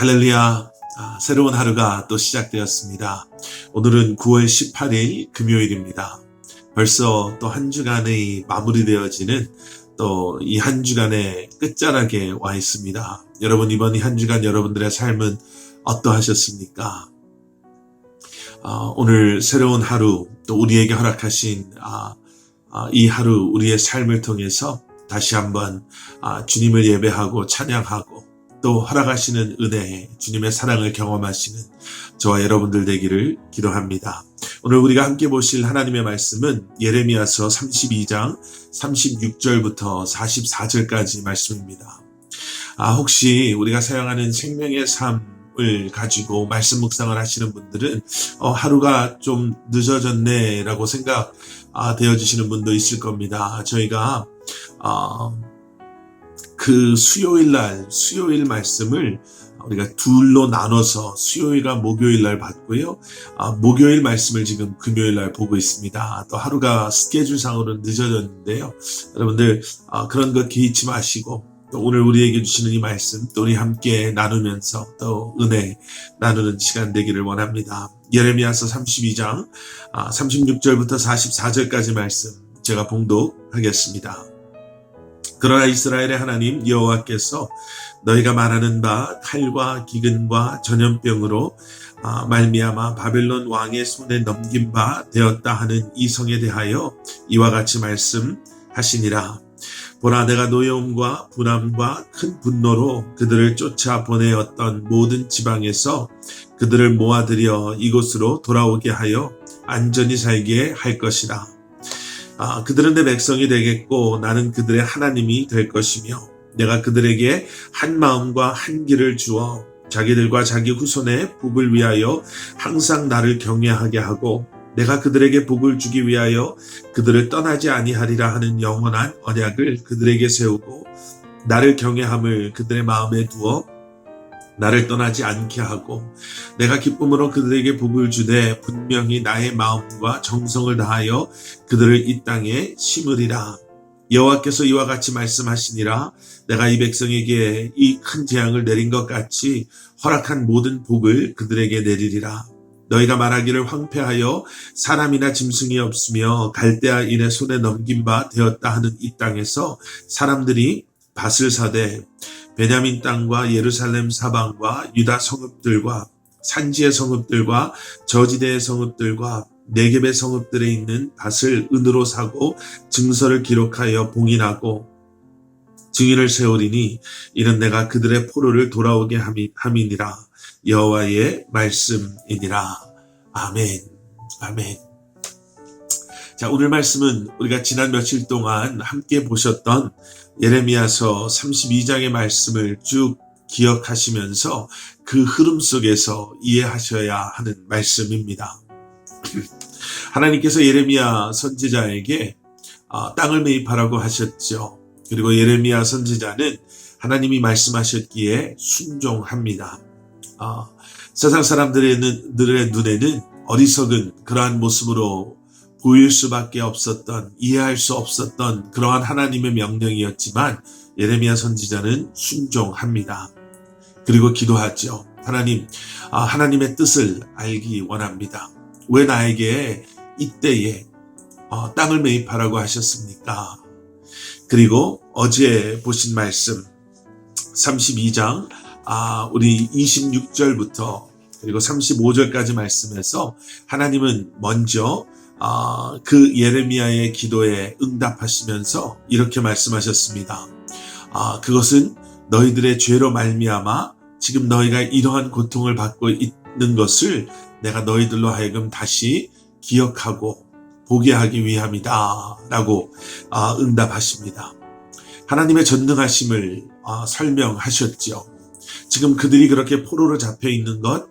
할렐루야. 새로운 하루가 또 시작되었습니다. 오늘은 9월 18일 금요일입니다. 벌써 또 한 주간의 마무리되어지는 또 이 한 주간의 끝자락에 와 있습니다. 여러분, 이번 이 한 주간 여러분들의 삶은 어떠하셨습니까? 오늘 새로운 하루, 또 우리에게 허락하신 이 하루 우리의 삶을 통해서 다시 한번 주님을 예배하고 찬양하고 또 허락하시는 은혜, 주님의 사랑을 경험하시는 저와 여러분들 되기를 기도합니다. 오늘 우리가 함께 보실 하나님의 말씀은 예레미야서 32장 36절부터 44절까지 말씀입니다. 혹시 우리가 사용하는 생명의 삶을 가지고 말씀 묵상을 하시는 분들은 하루가 좀 늦어졌네 라고 생각 되어지시는 분도 있을 겁니다. 저희가 그 수요일 말씀을 우리가 둘로 나눠서 수요일과 목요일날 받고요. 목요일 말씀을 지금 금요일날 보고 있습니다. 또 하루가 스케줄상으로는 늦어졌는데요. 여러분들 그런 것 개의치 마시고 또 오늘 우리에게 주시는 이 말씀 또 우리 함께 나누면서 또 은혜 나누는 시간 되기를 원합니다. 예레미야서 32장 36절부터 44절까지 말씀 제가 봉독하겠습니다. 그러나 이스라엘의 하나님 여호와께서 너희가 말하는 바 칼과 기근과 전염병으로 말미암아 바벨론 왕의 손에 넘긴 바 되었다 하는 이 성에 대하여 이와 같이 말씀하시니라. 보라, 내가 노여움과 분함과 큰 분노로 그들을 쫓아 보내었던 모든 지방에서 그들을 모아들여 이곳으로 돌아오게 하여 안전히 살게 할 것이라. 그들은 내 백성이 되겠고 나는 그들의 하나님이 될 것이며 내가 그들에게 한 마음과 한 길을 주어 자기들과 자기 후손의 복을 위하여 항상 나를 경외하게 하고 내가 그들에게 복을 주기 위하여 그들을 떠나지 아니하리라 하는 영원한 언약을 그들에게 세우고 나를 경외함을 그들의 마음에 두어 나를 떠나지 않게 하고 내가 기쁨으로 그들에게 복을 주되 분명히 나의 마음과 정성을 다하여 그들을 이 땅에 심으리라. 여호와께서 이와 같이 말씀하시니라. 내가 이 백성에게 이 큰 재앙을 내린 것 같이 허락한 모든 복을 그들에게 내리리라. 너희가 말하기를 황폐하여 사람이나 짐승이 없으며 갈대아인의 손에 넘긴 바 되었다 하는 이 땅에서 사람들이 밭을 사되 베냐민 땅과 예루살렘 사방과 유다 성읍들과 산지의 성읍들과 저지대의 성읍들과 네겝의 성읍들에 있는 밭을 은으로 사고 증서를 기록하여 봉인하고 증인을 세우리니 이는 내가 그들의 포로를 돌아오게 함이니라. 여호와의 말씀이니라. 아멘. 아멘. 자, 오늘 말씀은 우리가 지난 며칠 동안 함께 보셨던 예레미야서 32장의 말씀을 쭉 기억하시면서 그 흐름 속에서 이해하셔야 하는 말씀입니다. 하나님께서 예레미야 선지자에게 땅을 매입하라고 하셨죠. 그리고 예레미야 선지자는 하나님이 말씀하셨기에 순종합니다. 세상 사람들의 눈에는 어리석은 그러한 모습으로 보일 수밖에 없었던, 이해할 수 없었던 그러한 하나님의 명령이었지만 예레미야 선지자는 순종합니다. 그리고 기도하죠. 하나님, 하나님의 뜻을 알기 원합니다. 왜 나에게 이때에 땅을 매입하라고 하셨습니까? 그리고 어제 보신 말씀 32장 우리 26절부터 그리고 35절까지 말씀에서 하나님은 먼저 그 예레미야의 기도에 응답하시면서 이렇게 말씀하셨습니다. 그것은 너희들의 죄로 말미암아 지금 너희가 이러한 고통을 받고 있는 것을 내가 너희들로 하여금 다시 기억하고 보게 하기 위함이다 라고 응답하십니다. 하나님의 전능하심을 설명하셨죠. 지금 그들이 그렇게 포로로 잡혀 있는 것,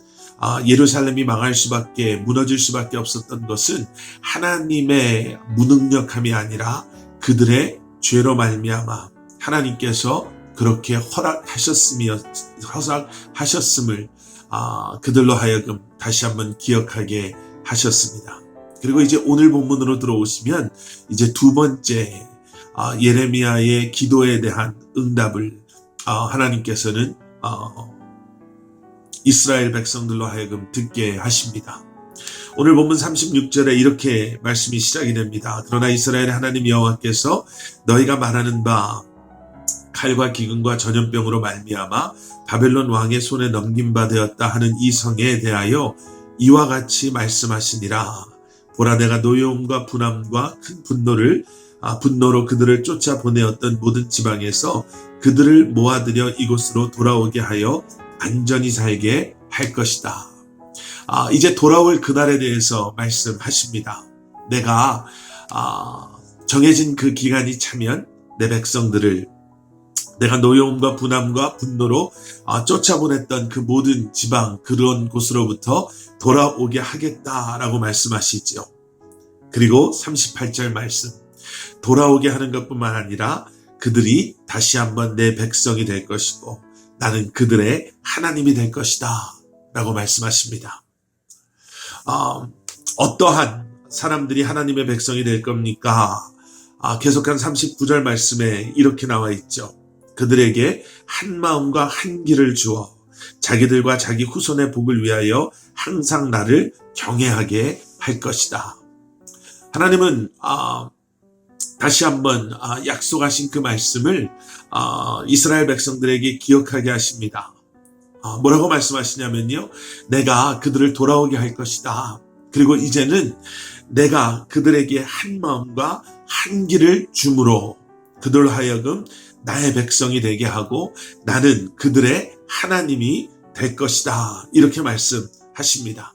예루살렘이 망할 수밖에, 무너질 수밖에 없었던 것은 하나님의 무능력함이 아니라 그들의 죄로 말미암아 하나님께서 그렇게 허락하셨음을 그들로 하여금 다시 한번 기억하게 하셨습니다. 그리고 이제 오늘 본문으로 들어오시면 이제 두 번째 예레미야의 기도에 대한 응답을 하나님께서는 이스라엘 백성들로 하여금 듣게 하십니다. 오늘 본문 36절에 이렇게 말씀이 시작이 됩니다. 그러나 이스라엘의 하나님 여호와께서 너희가 말하는 바 칼과 기근과 전염병으로 말미암아 바벨론 왕의 손에 넘긴 바 되었다 하는 이 성에 대하여 이와 같이 말씀하시니라. 보라, 내가 노여움과 분함과 큰 분노로 그들을 쫓아 보내었던 모든 지방에서 그들을 모아들여 이곳으로 돌아오게 하여 안전히 살게 할 것이다. 이제 돌아올 그날에 대해서 말씀하십니다. 내가 정해진 그 기간이 차면 내 백성들을 내가 노여움과 분함과 분노로 쫓아보냈던 그 모든 지방, 그런 곳으로부터 돌아오게 하겠다라고 말씀하시죠. 그리고 38절 말씀, 돌아오게 하는 것뿐만 아니라 그들이 다시 한번 내 백성이 될 것이고 나는 그들의 하나님이 될 것이다 라고 말씀하십니다. 어떠한 사람들이 하나님의 백성이 될 겁니까? 계속한 39절 말씀에 이렇게 나와 있죠. 그들에게 한 마음과 한 길을 주어 자기들과 자기 후손의 복을 위하여 항상 나를 경외하게 할 것이다. 하나님은 다시 한번 약속하신 그 말씀을 이스라엘 백성들에게 기억하게 하십니다. 뭐라고 말씀하시냐면요. 내가 그들을 돌아오게 할 것이다. 그리고 이제는 내가 그들에게 한 마음과 한 길을 주므로 그들로 하여금 나의 백성이 되게 하고 나는 그들의 하나님이 될 것이다. 이렇게 말씀하십니다.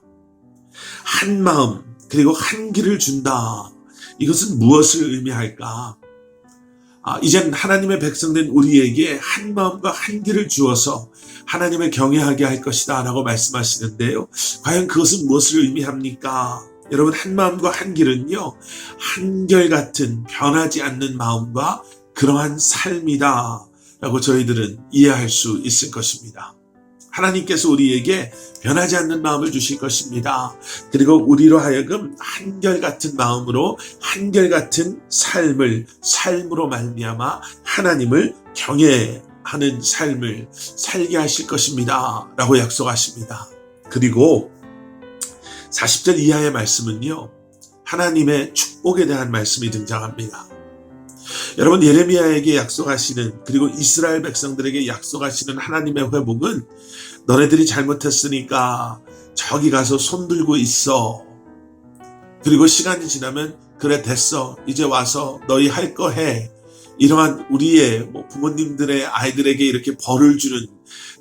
한 마음 그리고 한 길을 준다. 이것은 무엇을 의미할까? 이젠 하나님의 백성된 우리에게 한 마음과 한 길을 주어서 하나님을 경외하게 할 것이다 라고 말씀하시는데요. 과연 그것은 무엇을 의미합니까? 여러분, 한 마음과 한 길은요, 한결같은 변하지 않는 마음과 그러한 삶이다 라고 저희들은 이해할 수 있을 것입니다. 하나님께서 우리에게 변하지 않는 마음을 주실 것입니다. 그리고 우리로 하여금 한결같은 마음으로 한결같은 삶으로 말미암아 하나님을 경외하는 삶을 살게 하실 것입니다 라고 약속하십니다. 그리고 40절 이하의 말씀은요, 하나님의 축복에 대한 말씀이 등장합니다. 여러분, 예레미야에게 약속하시는, 그리고 이스라엘 백성들에게 약속하시는 하나님의 회복은 너네들이 잘못했으니까 저기 가서 손 들고 있어. 그리고 시간이 지나면 그래 됐어. 이제 와서 너희 할 거 해. 이러한 우리의 부모님들의 아이들에게 이렇게 벌을 주는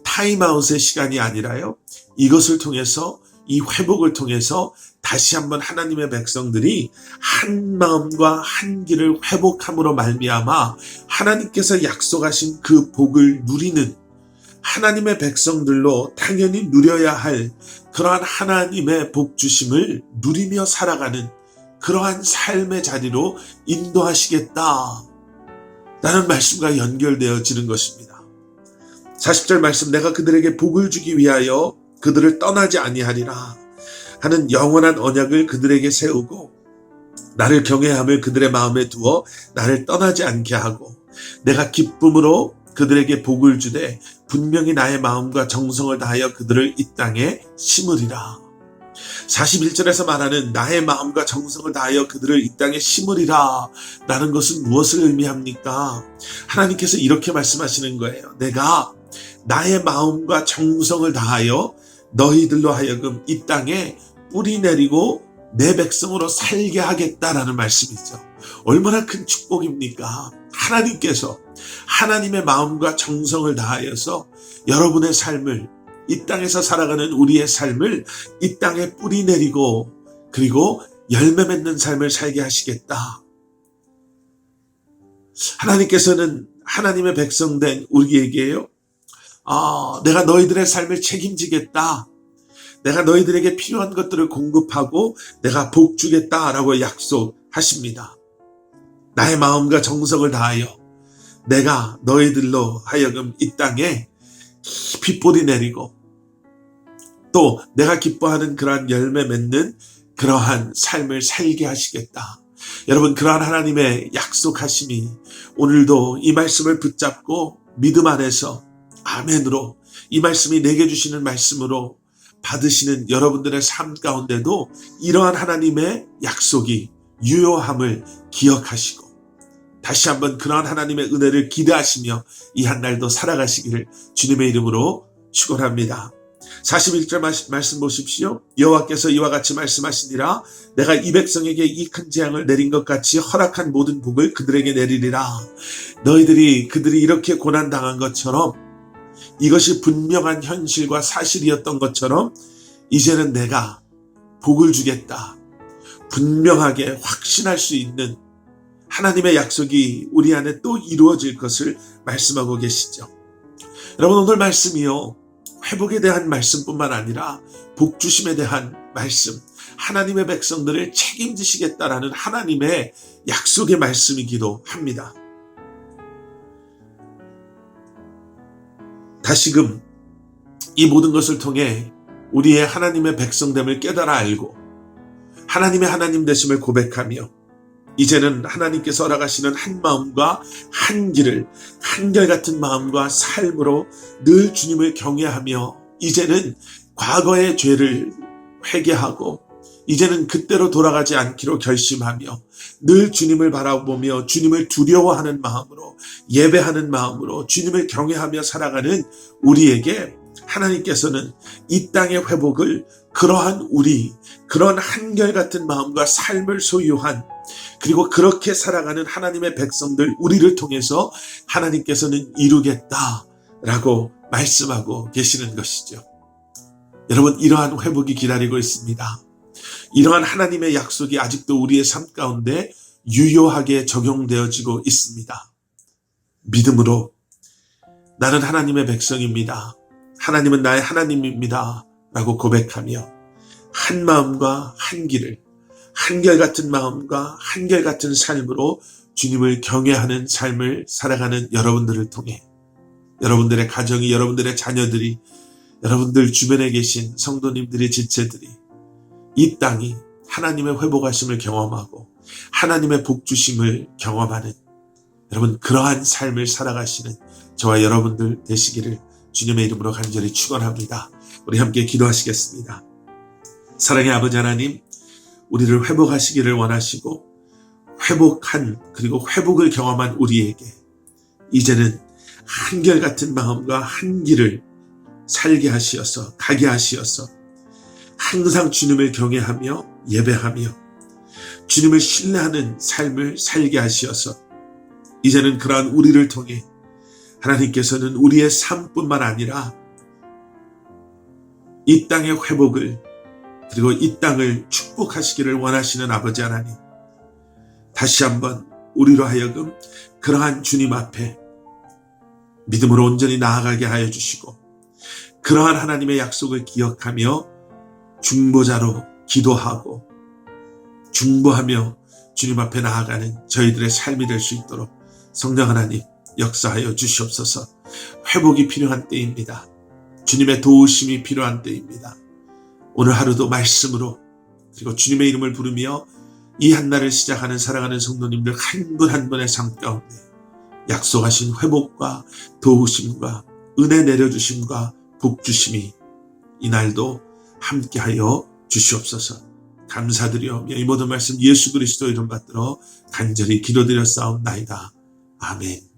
타임아웃의 시간이 아니라요. 이것을 통해서, 이 회복을 통해서 다시 한번 하나님의 백성들이 한 마음과 한 길을 회복함으로 말미암아 하나님께서 약속하신 그 복을 누리는 하나님의 백성들로 당연히 누려야 할 그러한 하나님의 복 주심을 누리며 살아가는 그러한 삶의 자리로 인도하시겠다 라는 말씀과 연결되어지는 것입니다. 40절 말씀, 내가 그들에게 복을 주기 위하여 그들을 떠나지 아니하리라 하는 영원한 언약을 그들에게 세우고 나를 경외함을 그들의 마음에 두어 나를 떠나지 않게 하고 내가 기쁨으로 그들에게 복을 주되 분명히 나의 마음과 정성을 다하여 그들을 이 땅에 심으리라. 41절에서 말하는 나의 마음과 정성을 다하여 그들을 이 땅에 심으리라 라는 것은 무엇을 의미합니까? 하나님께서 이렇게 말씀하시는 거예요. 내가 나의 마음과 정성을 다하여 너희들로 하여금 이 땅에 뿌리 내리고 내 백성으로 살게 하겠다라는 말씀이죠. 얼마나 큰 축복입니까? 하나님께서 하나님의 마음과 정성을 다하여서 여러분의 삶을, 이 땅에서 살아가는 우리의 삶을 이 땅에 뿌리 내리고 그리고 열매 맺는 삶을 살게 하시겠다. 하나님께서는 하나님의 백성된 우리에게요, 내가 너희들의 삶을 책임지겠다. 내가 너희들에게 필요한 것들을 공급하고 내가 복 주겠다라고 약속하십니다. 나의 마음과 정성을 다하여 내가 너희들로 하여금 이 땅에 깊이 뿌리 내리고 또 내가 기뻐하는 그러한 열매 맺는 그러한 삶을 살게 하시겠다. 여러분, 그러한 하나님의 약속하심이 오늘도 이 말씀을 붙잡고 믿음 안에서 아멘으로 이 말씀이 내게 주시는 말씀으로 받으시는 여러분들의 삶 가운데도 이러한 하나님의 약속이 유효함을 기억하시고 다시 한번 그러한 하나님의 은혜를 기대하시며 이 한 날도 살아가시기를 주님의 이름으로 축원합니다. 41절 말씀 보십시오. 여호와께서 이와 같이 말씀하시니라. 내가 이 백성에게 이 큰 재앙을 내린 것 같이 허락한 모든 복을 그들에게 내리리라. 그들이 이렇게 고난당한 것처럼, 이것이 분명한 현실과 사실이었던 것처럼 이제는 내가 복을 주겠다. 분명하게 확신할 수 있는 하나님의 약속이 우리 안에 또 이루어질 것을 말씀하고 계시죠. 여러분, 오늘 말씀이요, 회복에 대한 말씀뿐만 아니라 복주심에 대한 말씀, 하나님의 백성들을 책임지시겠다라는 하나님의 약속의 말씀이기도 합니다. 다시금 이 모든 것을 통해 우리의 하나님의 백성됨을 깨달아 알고 하나님의 하나님 되심을 고백하며 이제는 하나님께서 허락하시는 한 마음과 한 길을 한결같은 마음과 삶으로 늘 주님을 경외하며 이제는 과거의 죄를 회개하고 이제는 그때로 돌아가지 않기로 결심하며 늘 주님을 바라보며 주님을 두려워하는 마음으로 예배하는 마음으로 주님을 경외하며 살아가는 우리에게 하나님께서는 이 땅의 회복을 그런 한결같은 마음과 삶을 소유한 그리고 그렇게 살아가는 하나님의 백성들 우리를 통해서 하나님께서는 이루겠다라고 말씀하고 계시는 것이죠. 여러분, 이러한 회복이 기다리고 있습니다. 이러한 하나님의 약속이 아직도 우리의 삶 가운데 유효하게 적용되어지고 있습니다. 믿음으로 나는 하나님의 백성입니다. 하나님은 나의 하나님입니다. 라고 고백하며 한 마음과 한 길을 한결같은 마음과 한결같은 삶으로 주님을 경외하는 삶을 살아가는 여러분들을 통해 여러분들의 가정이, 여러분들의 자녀들이, 여러분들 주변에 계신 성도님들의 지체들이 이 땅이 하나님의 회복하심을 경험하고 하나님의 복주심을 경험하는 여러분, 그러한 삶을 살아가시는 저와 여러분들 되시기를 주님의 이름으로 간절히 축원합니다. 우리 함께 기도하시겠습니다. 사랑의 아버지 하나님, 우리를 회복하시기를 원하시고 그리고 회복을 경험한 우리에게 이제는 한결같은 마음과 한 길을 살게 하시어서 가게 하시어서 항상 주님을 경외하며 예배하며 주님을 신뢰하는 삶을 살게 하시어서 이제는 그러한 우리를 통해 하나님께서는 우리의 삶뿐만 아니라 이 땅의 회복을 그리고 이 땅을 축복하시기를 원하시는 아버지 하나님, 다시 한번 우리로 하여금 그러한 주님 앞에 믿음으로 온전히 나아가게 하여 주시고 그러한 하나님의 약속을 기억하며 중보자로 기도하고 중보하며 주님 앞에 나아가는 저희들의 삶이 될 수 있도록 성령 하나님 역사하여 주시옵소서. 회복이 필요한 때입니다. 주님의 도우심이 필요한 때입니다. 오늘 하루도 말씀으로 그리고 주님의 이름을 부르며 이 한날을 시작하는 사랑하는 성도님들 한 분 한 분의 삶 가운데 약속하신 회복과 도우심과 은혜 내려주심과 복주심이 이날도 함께하여 주시옵소서. 감사드리오며 이 모든 말씀 예수 그리스도 이름 받들어 간절히 기도드렸사옵나이다. 아멘.